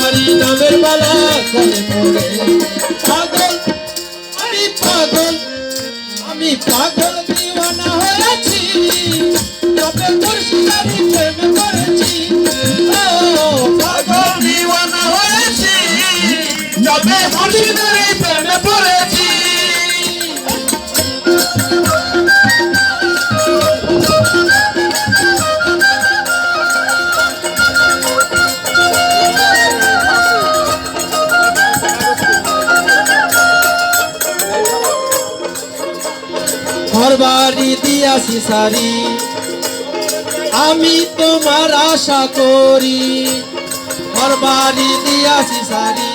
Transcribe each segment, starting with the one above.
তোমারই নামের মালা গলে পড়ে পাগল আমি পাগল আমি পাগল দিওয়ানা হয়েছি তবে মুর্শিদারি প্রেমে পড়েছি ও পাগল দিওয়ানা হয়েছি তবে মুর্শিদারি প্রেমে পড়েছি। ঘর বাড়ি দিয়াছি সারি আমি তোমার আশা করি ঘর বাড়ি দিয়াছি সারি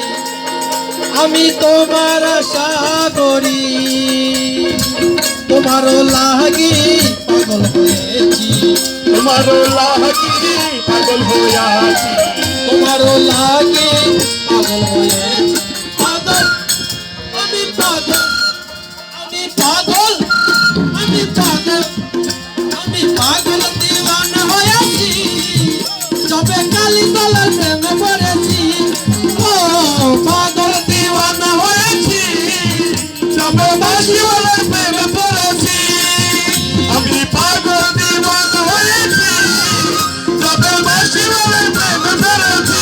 আমি তোমার আশা করি তোমারও লাগি পাগল হয়েছি তোমারও লাগি পাগল হইয়াছি তোমারও লাগি পাগল হয়েছি পাগল আমি পাগল আমি পাগল আমি পাগল আমি পাগল দিওয়ানা হয়েছি তবে কালি তলার প্রেমে পড়েছি ও পাগল দিওয়ানা হয়েছি তবে বাঁশিওয়ালার প্রেমে পড়েছি। আমি পাগল দিওয়ানা হয়েছি তবে বাঁশিওয়ালার প্রেমে পড়েছি।